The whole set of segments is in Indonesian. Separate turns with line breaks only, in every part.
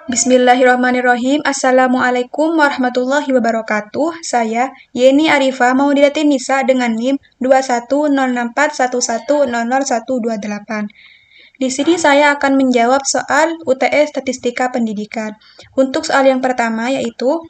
Bismillahirrahmanirrahim. Assalamualaikum warahmatullahi wabarakatuh. Saya Yeni Arifa Maudidatin Nisa dengan NIM 2106411000128. Di sini saya akan menjawab soal UTS Statistika Pendidikan. Untuk soal yang pertama yaitu,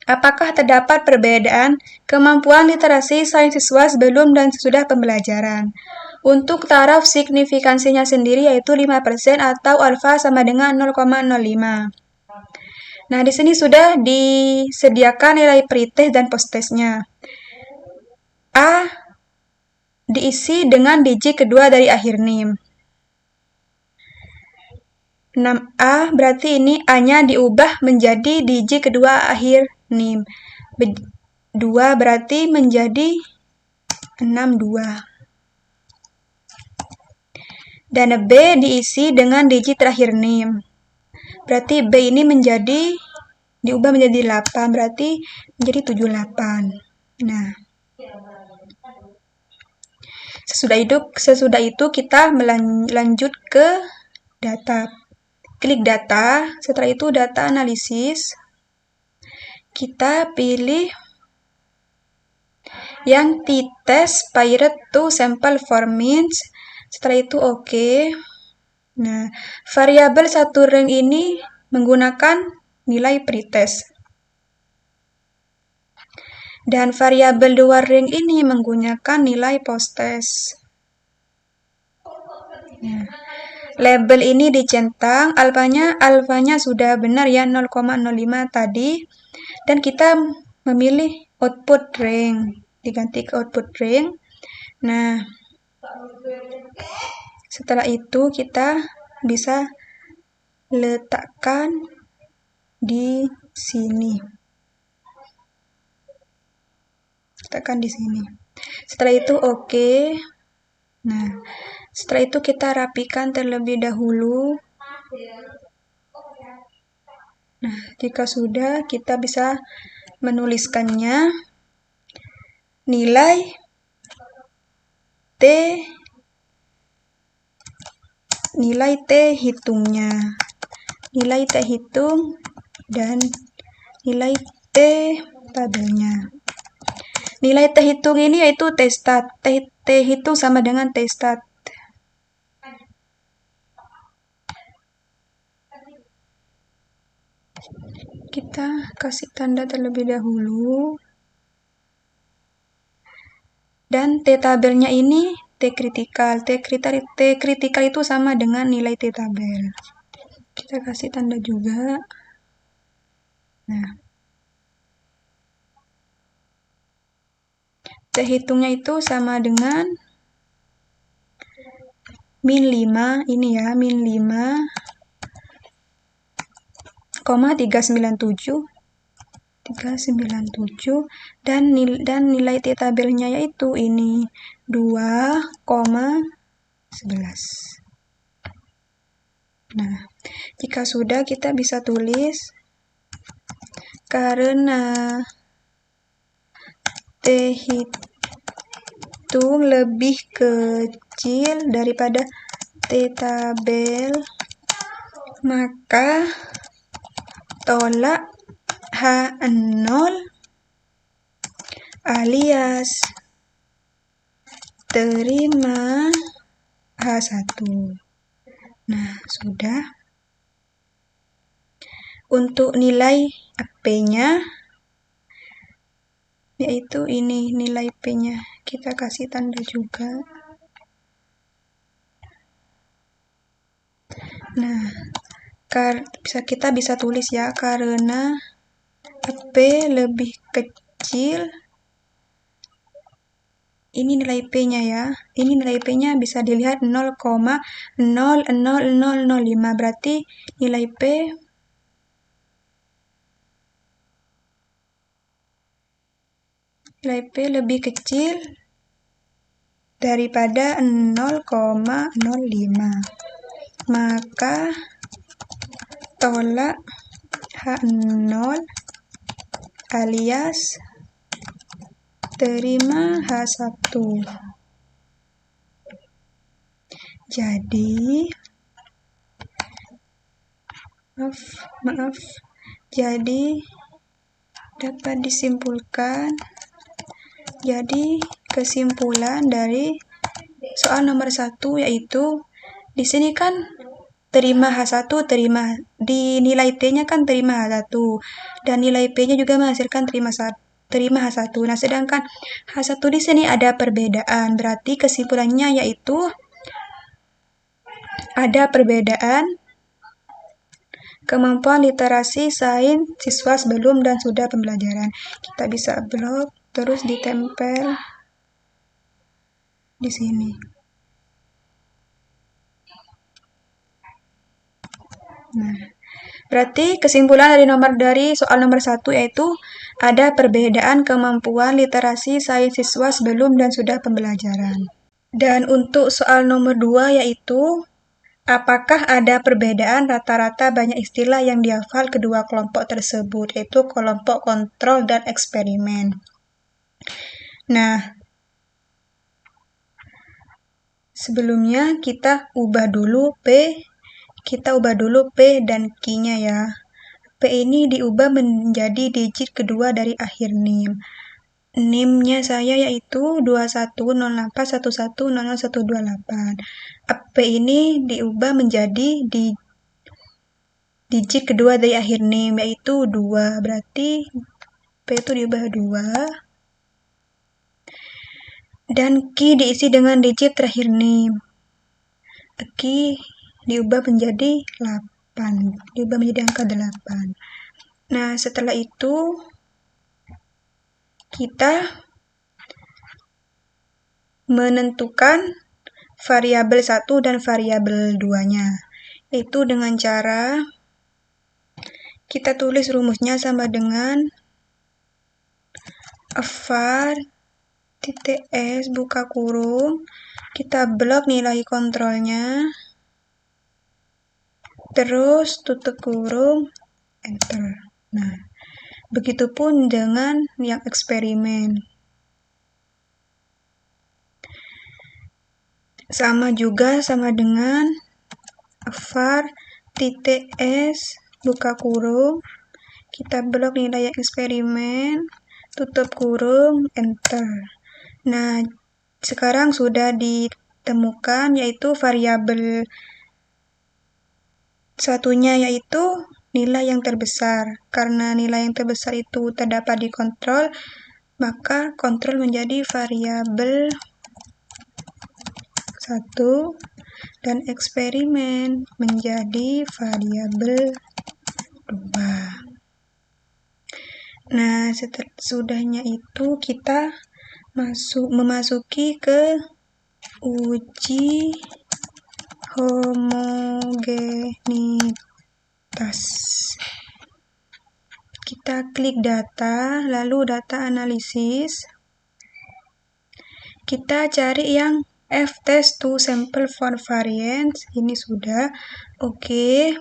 apakah terdapat perbedaan kemampuan literasi sains siswa sebelum dan sesudah pembelajaran? Untuk taraf signifikansinya sendiri yaitu 5% atau alfa sama dengan 0,05. Nah, di sini sudah disediakan nilai pretest dan posttestnya. A diisi dengan digit kedua dari akhir NIM. 6A berarti ini A-nya diubah menjadi digit kedua akhir NIM. 2 berarti menjadi 62. Dan B diisi dengan digit terakhir NIM. Berarti B ini diubah menjadi 8, berarti menjadi 78. Nah, sesudah itu kita melanjut ke data. Klik data, setelah itu data analisis. Kita pilih yang t-test paired to sample formats. Setelah itu oke. Nah, variabel satu ring ini menggunakan nilai pretest. Dan variabel dua ring ini menggunakan nilai posttest. Nah, label ini dicentang, alfanya sudah benar ya 0,05 tadi. Dan kita memilih output ring, diganti ke output ring. Nah, setelah itu kita bisa letakkan di sini. Setelah itu oke. Nah, setelah itu kita rapikan terlebih dahulu. Nah, jika sudah, kita bisa menuliskannya. Nilai T hitungnya. Nilai T hitung dan nilai T tabelnya. Nilai T hitung ini yaitu T-stat. T hitung sama dengan T-stat. Kita kasih tanda terlebih dahulu. Dan T tabelnya ini T kritikal. T kritikal itu sama dengan nilai T tabel. Kita kasih tanda juga. Nah, T hitungnya itu sama dengan min 5, ini ya, min 5, 397 dan nilai T tabelnya yaitu ini 2,11. Nah, jika sudah kita bisa tulis karena T hitung lebih kecil daripada T tabel, maka tolak H0 alias terima H1. Nah, sudah. Untuk nilai P-nya, yaitu ini nilai P-nya. Kita kasih tanda juga. Nah, kita bisa tulis ya, karena P lebih kecil. Ini nilai P-nya ya. Ini nilai P-nya bisa dilihat 0,00005. Berarti nilai P lebih kecil daripada 0,05. Maka tolak H0 alias terima H1. Jadi maaf. Jadi dapat disimpulkan, jadi kesimpulan dari soal nomor 1 yaitu di sini kan terima H1, di nilai T-nya kan terima H1 dan nilai P-nya juga menghasilkan terima H1. Nah, sedangkan H1 di sini ada perbedaan. Berarti kesimpulannya yaitu ada perbedaan kemampuan literasi sains siswa sebelum dan sudah pembelajaran. Kita bisa blok terus ditempel di sini. Nah, berarti kesimpulan dari soal nomor 1 yaitu ada perbedaan kemampuan literasi sains siswa sebelum dan sudah pembelajaran. Dan untuk soal nomor 2 yaitu apakah ada perbedaan rata-rata banyak istilah yang dihafal kedua kelompok tersebut, yaitu kelompok kontrol dan eksperimen. Nah, sebelumnya kita ubah dulu P dan Q-nya ya. P ini diubah menjadi digit kedua dari akhir NIM. NIM-nya saya yaitu 210811000128. P ini diubah menjadi digit kedua dari akhir NIM yaitu 2. Berarti P itu diubah 2. Dan Q diisi dengan digit terakhir NIM. Q diubah menjadi 8. Diubah menjadi angka 8. Nah, setelah itu kita menentukan variabel 1 dan variabel 2-nya. Yaitu dengan cara kita tulis rumusnya sama dengan var .s buka kurung, kita blok nilai kontrolnya, terus tutup kurung, enter. Nah, begitupun dengan yang eksperimen. Sama dengan var .s buka kurung, kita blok nilai yang eksperimen, tutup kurung, enter. Nah, sekarang sudah ditemukan yaitu variabel satunya yaitu nilai yang terbesar. Karena nilai yang terbesar itu terdapat di kontrol, maka kontrol menjadi variabel 1 dan eksperimen menjadi variabel 2. Nah, sudahnya itu kita memasuki ke uji homogenitas. Kita klik data, lalu data analisis. Kita cari yang F-test to sample for variance. Ini sudah. Oke.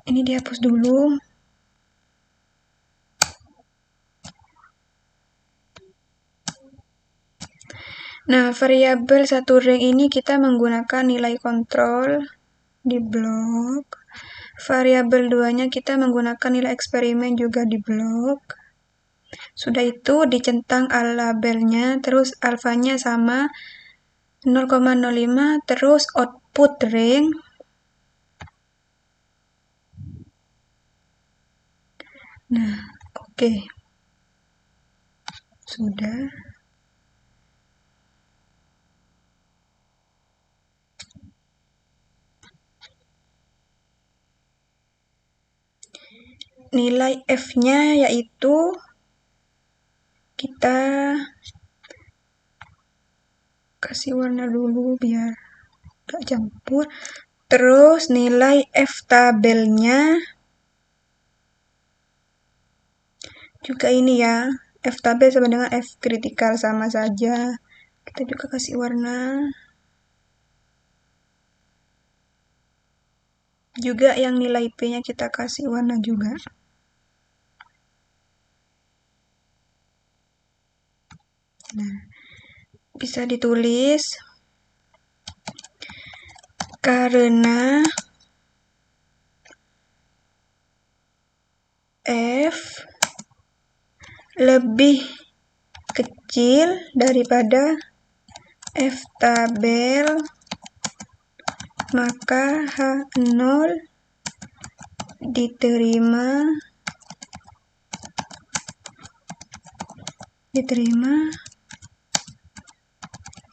Ini dihapus dulu. Nah, variabel satu ring ini kita menggunakan nilai kontrol di blok. Variabel 2-nya kita menggunakan nilai eksperimen juga di blok. Sudah itu dicentang labelnya, terus alfanya sama 0,05, terus output ring. Nah, oke. Sudah. Nilai F-nya yaitu kita kasih warna dulu biar gak campur. Terus nilai F tabelnya juga ini ya. F tabel sama dengan F kritikal sama saja. Kita juga kasih warna. Juga yang nilai P-nya kita kasih warna juga. Nah, bisa ditulis karena F lebih kecil daripada F tabel, maka H0 diterima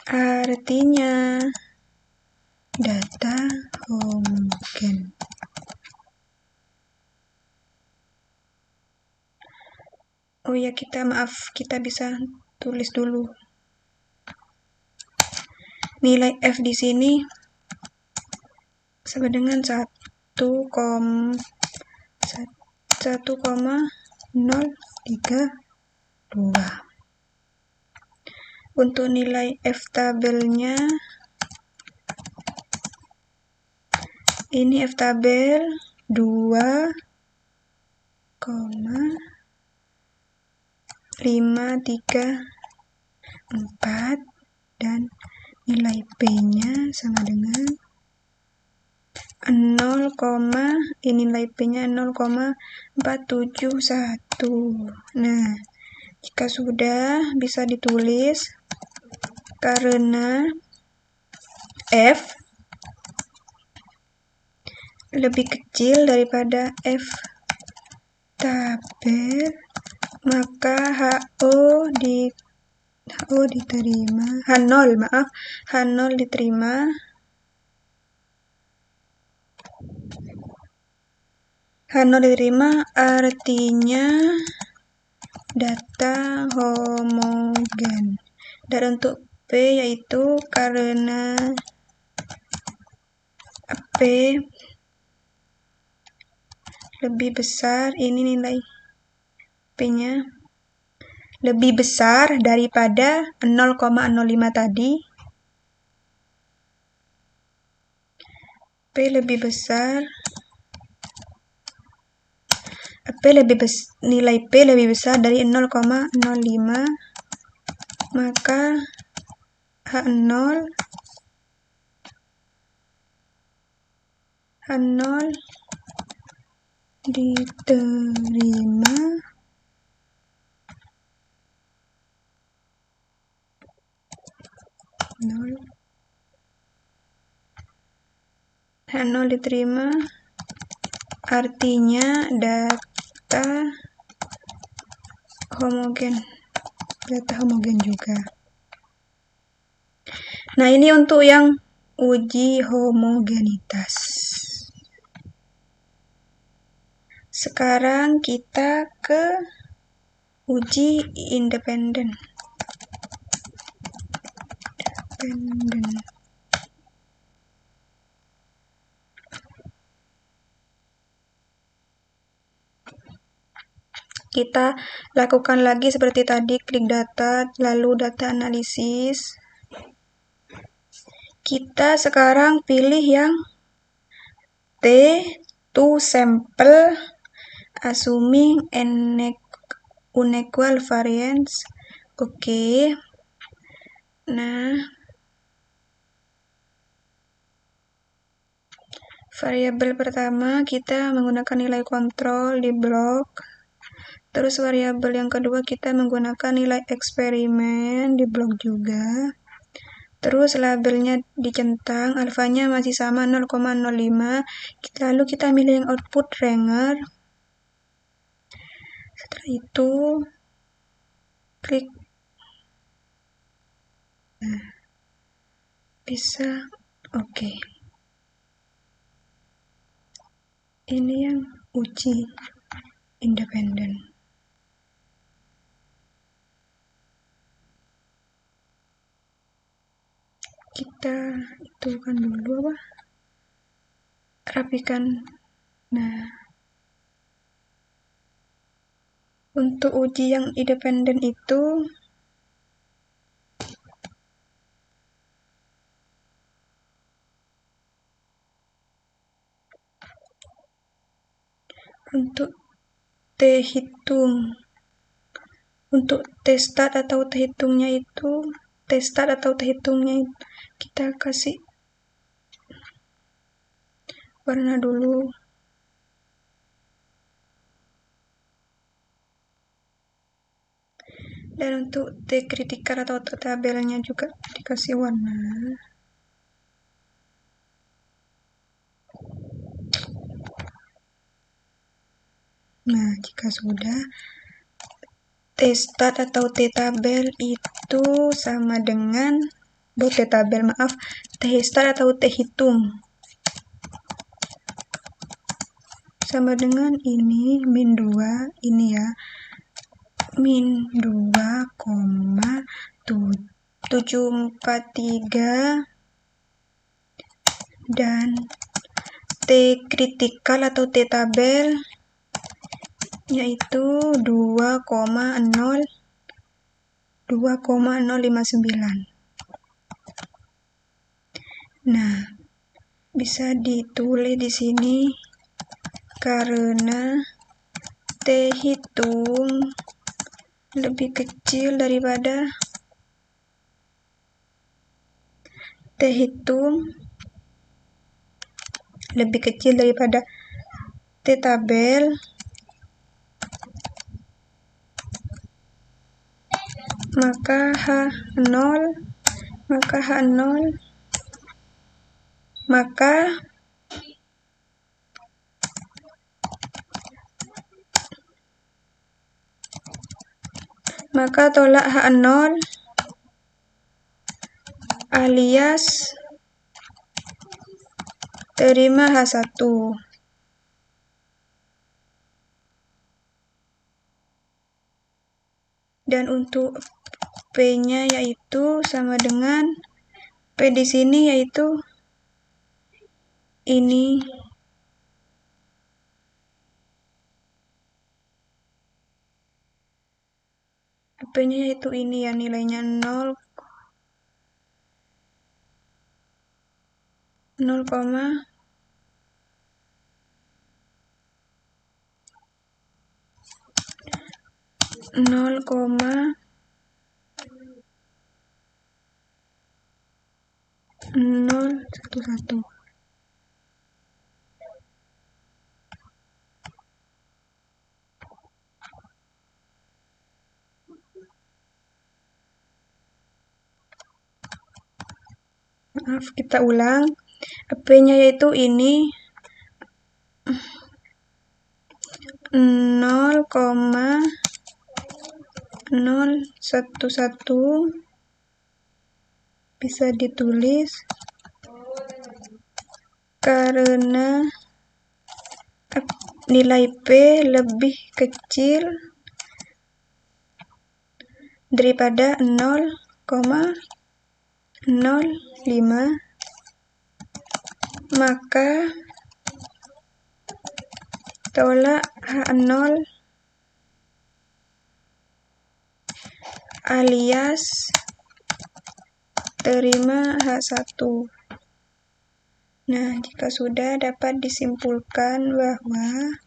artinya data homogen. Oh ya, kita bisa tulis dulu. Nilai F di sini sama dengan 1,032. Untuk nilai F tabelnya, ini F tabel 2,534 dan nilai P-nya sama dengan 0, ini nilai P-nya 0,471. Nah, jika sudah bisa ditulis karena F lebih kecil daripada F tabel, maka H0 diterima, H0 diterima artinya data homogen. Dan untuk P yaitu karena P lebih besar, ini nilai P-nya lebih besar daripada 0,05 tadi. Nilai P lebih besar dari 0,05, maka H0 diterima artinya data homogen juga. Nah, ini untuk yang uji homogenitas. Sekarang kita ke uji independen. Kita lakukan lagi seperti tadi, klik data, lalu data analisis. Kita sekarang pilih yang T to sample assuming unequal variance. Oke. Nah, variabel pertama kita menggunakan nilai kontrol di blok. Terus variabel yang kedua kita menggunakan nilai eksperimen di blok juga. Terus labelnya dicentang, alfanya masih sama 0,05. Lalu kita milih yang output Ranger. Setelah itu klik. Nah, bisa. Oke. Ini yang uji independen. Kita itu kan dulu rapikan. Nah, untuk uji yang independen itu untuk untuk T-start atau T-hitungnya kita kasih warna dulu. Dan untuk T kritikal atau tabelnya juga dikasih warna. Nah, jika sudah, T start atau T tabel itu sama dengan T tabel, maaf, T start atau T hitung sama dengan ini min 2, ini ya, min 2,743 dan T kritikal atau T tabel yaitu 2,059. Nah, bisa ditulis di sini karena T hitung lebih kecil daripada T tabel, maka H0 maka tolak H0 alias terima H1. Dan untuk P-nya yaitu sama dengan P di sini yaitu ini. P-nya yaitu ini ya, nilainya 0,011. Maaf, kita ulang. P-nya yaitu ini 0,011, bisa ditulis karena nilai P lebih kecil daripada 0,05, maka tolak H0 alias terima H1. Nah, jika sudah, dapat disimpulkan bahwa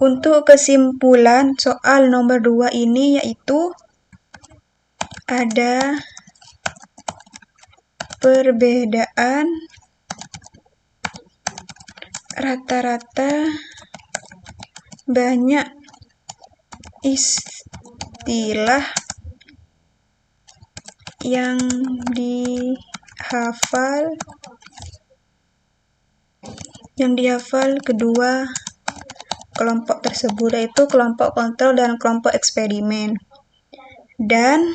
untuk kesimpulan soal nomor 2 ini yaitu ada perbedaan rata-rata banyak istilah yang dihafal kedua kelompok tersebut, yaitu kelompok kontrol dan kelompok eksperimen. Dan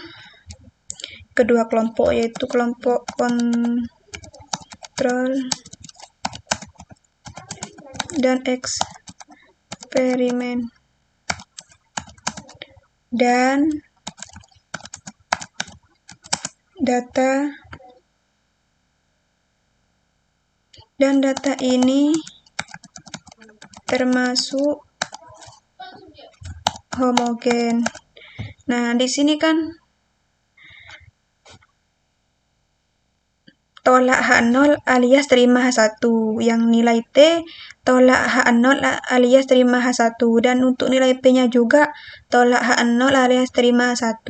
kedua kelompok yaitu kelompok kontrol dan eksperimen. Dan data ini termasuk homogen. Nah, di sini kan tolak H0 alias terima H1, yang nilai T tolak H0 alias terima H1, dan untuk nilai P-nya juga tolak H0 alias terima H1.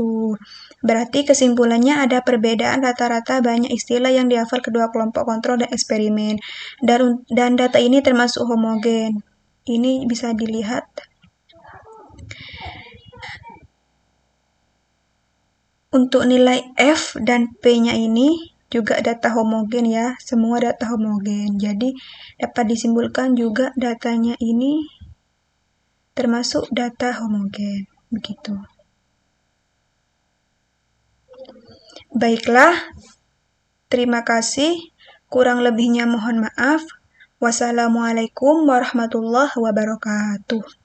Berarti kesimpulannya ada perbedaan rata-rata banyak istilah yang dihafal kedua kelompok kontrol dan eksperimen, dan data ini termasuk homogen. Ini bisa dilihat. Untuk nilai F dan P-nya ini juga data homogen ya, semua data homogen. Jadi dapat disimpulkan juga datanya ini termasuk data homogen, begitu. Baiklah, terima kasih. Kurang lebihnya mohon maaf. Wassalamualaikum warahmatullahi wabarakatuh.